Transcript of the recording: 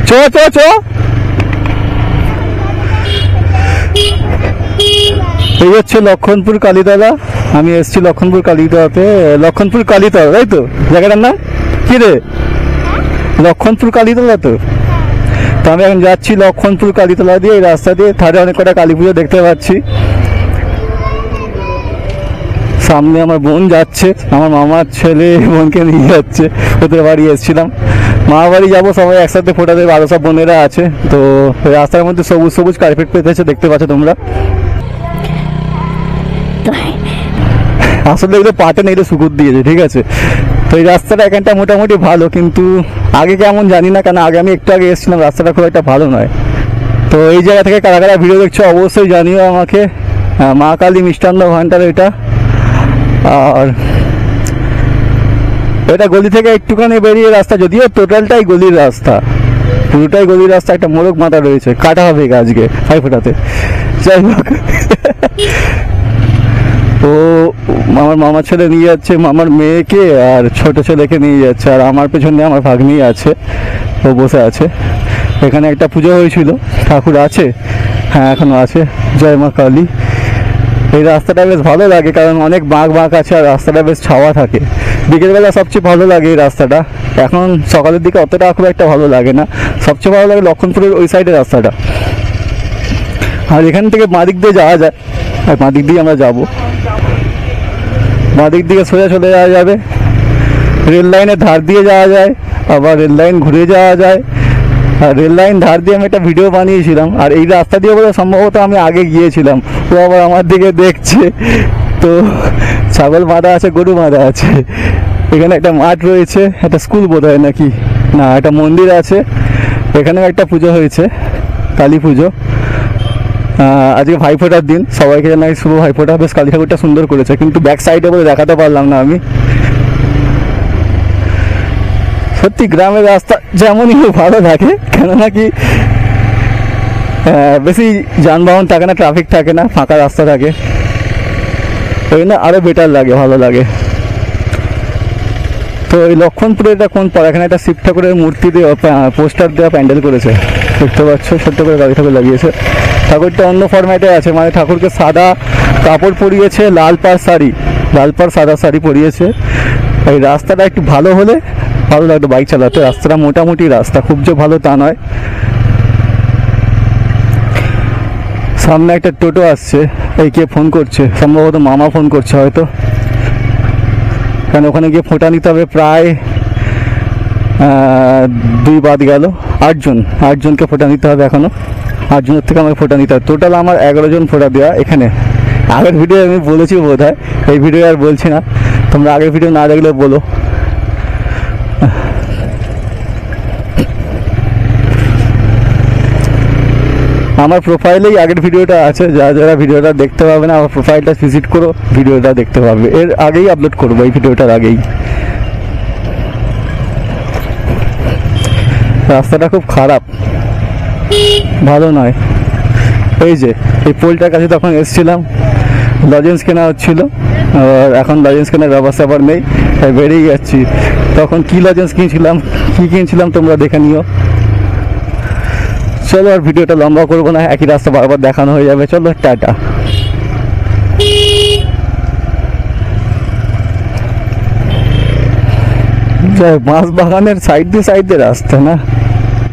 চো চো চো। এই হচ্ছে লক্ষণপুর কালীতলা। আমি এসেছি লক্ষণপুর কালীতলাতে। লক্ষণপুর কালীতলা তাই তো জায়গাটার নাম? কি রে, লক্ষণপুর কালীতলা তো? তো আমি এখন যাচ্ছি লক্ষণপুর কালীতলা দিয়ে, এই রাস্তা দিয়ে। ধারে অনেক কটা কালী পুজো দেখতে পাচ্ছি। সামনে আমার বোন যাচ্ছে, আমার মামার ছেলে বোনকে নিয়ে যাচ্ছে। ওদের বাড়ি এসেছিলাম, মামা বাড়ি যাবো, সবাই একসাথে ফোটা দেবে, আরো সব বোনেরা আছে। তো রাস্তার মধ্যে সবুজ সবুজ কার্পেট পেতেছে, দেখতে পাচ্ছ তোমরা। আসলে এগুলো পাটে না, এগুলো শুকুর দিয়েছে, ঠিক আছে। তো এই রাস্তাটা এখানটা মোটামুটি ভালো, কিন্তু আগে কেমন জানি না, কারণ আগে আমি একটু আগে এসেছিলাম, রাস্তাটা খুব একটা ভালো নয়। তো এই জায়গা থেকে কারা কারা ভিডিও দেখছো অবশ্যই জানিও আমাকে। মা কালী মিষ্টান্ন ভান্ডার এটা। আর এটা গলি থেকে একটুখানি বেরিয়ে রাস্তা, যদিও টোটালটাই গলির রাস্তা, পুরোটাই গলির রাস্তা। একটা মোরগ মাথা রয়েছে, কাটা হবে আজকে ফাই ফোটাতে। যাই হোক, ও আমার মামার ছেলে নিয়ে যাচ্ছে মামার মেয়েকে, আর ছোট ছেলেকে নিয়ে যাচ্ছে। আর আমার পেছনে আমার ভাগ্নি আছে, ও বসে আছে। এখানে একটা পুজো হয়েছিল, ঠাকুর আছে, হ্যাঁ এখনো আছে। জয় মা কালী। এই রাস্তাটা বেশ ভালো লাগে, কারণ অনেক বাঁক বাঁক আছে, আর রাস্তাটা বেশ ছাওয়া থাকে। বিকেলবেলা সবচেয়ে ভালো লাগে এই রাস্তাটা। এখন সকালের দিকে অতটা খুব একটা ভালো লাগে না। সবচেয়ে ভালো লাগে লক্ষণপুরের ওই সাইডের রাস্তাটা। আর এখান থেকে বাঁ দিক দিয়ে যাওয়া যায়, আর বাঁ দিক দিয়ে আমরা যাবো। বাঁ দিক দিকে সোজা চলে যাওয়া যাবে, রেল লাইনের ধার দিয়ে যাওয়া যায়, আবার রেল লাইন ঘুরে যাওয়া যায়। আর রেল লাইন ধার দিয়ে আমি একটা ভিডিও বানিয়েছিলাম, আর এই রাস্তা দিয়ে বলে সম্ভবত আমি আগে গিয়েছিলাম। ও আবার আমার দিকে দেখছে। তো ছাগল বাঁধা আছে, গরু বাঁধা আছে। এখানে একটা মাঠ রয়েছে, একটা স্কুল বোধ হয় নাকি, না একটা মন্দির আছে। এখানেও একটা পুজো হয়েছে, কালী পুজো। আজকে ভাইফোঁটার দিন, সবাইকে জানাই শুভ ভাইফোঁটা। বেশ কালী ঠাকুরটা সুন্দর করেছে, কিন্তু ব্যাক সাইডে বলে দেখাতে পারলাম না আমি। সত্যি গ্রামের রাস্তা যেমনই ভালো থাকে, কেননা কি বেশি যানবাহন থাকে না, ট্রাফিক থাকে না, ফাঁকা রাস্তা থাকে, ওই না আরও বেটার লাগে, ভালো লাগে। তো এই লক্ষণপুরে এটা কোন পাড়া? এখানে একটা শিব ঠাকুরের মূর্তি দিয়ে পোস্টার দেওয়া প্যান্ডেল করেছে, দেখতে পাচ্ছ, ছোট্ট করে কালী ঠাকুর লাগিয়েছে। ঠাকুরটা অন্য ফরম্যাটে আছে, মানে ঠাকুরকে সাদা কাপড় পরিয়েছে, লাল পাড় শাড়ি, লাল পাড় সাদা শাড়ি পরিয়েছে। এই রাস্তাটা একটু ভালো হলে ভালো লাগতো বাইক চালাতে। রাস্তাটা মোটামুটি রাস্তা, খুব যে ভালো তা নয়। সামনে একটা টোটো আসছে, এই কে ফোন করছে? সম্ভবত মামা ফোন করছে হয়তো, কারণ ওখানে গিয়ে ফোঁটা নিতে হবে। প্রায় 2 বাদ গেল, 8জনকে ফোঁটা নিতে হবে এখনো। 8 জনের থেকে আমাকে ফোঁটা নিতে হবে। টোটাল আমার 11 জন ফোঁটা দেওয়া এখানে। আগের ভিডিও আমি বলেছি বোধ হয়, এই ভিডিও আর বলছি না। তোমরা আগের ভিডিও না দেখলে বলো। আমার প্রোফাইলেই আগের ভিডিওটা আছে, যারা ভিডিওটা দেখতে পাবে না, আমার প্রোফাইলটা ভিজিট করো, ভিডিওটা দেখতে পাবে। এর আগেই আপলোড করবো, এই ভিডিওটার আগেই। রাস্তাটা খুব খারাপ, ভালো নয়। এই যে এই পোলটার কাছে তখন এসেছিলাম, লজেন্স কেনা হচ্ছিল, আর এখন লজেন্স কেনার ব্যবস্থা আবার নেই, তাই বেরিয়ে যাচ্ছি। তখন কি লজেন্স কিনছিলাম তোমরা দেখে নিও। চলো আর ভিডিওটা লম্বা করবো না, একই রাস্তা বারবার দেখানো হয়ে যাবে। চলো টাটা। বাঁশ বাগানের সাইড দিয়ে রাস্তা না।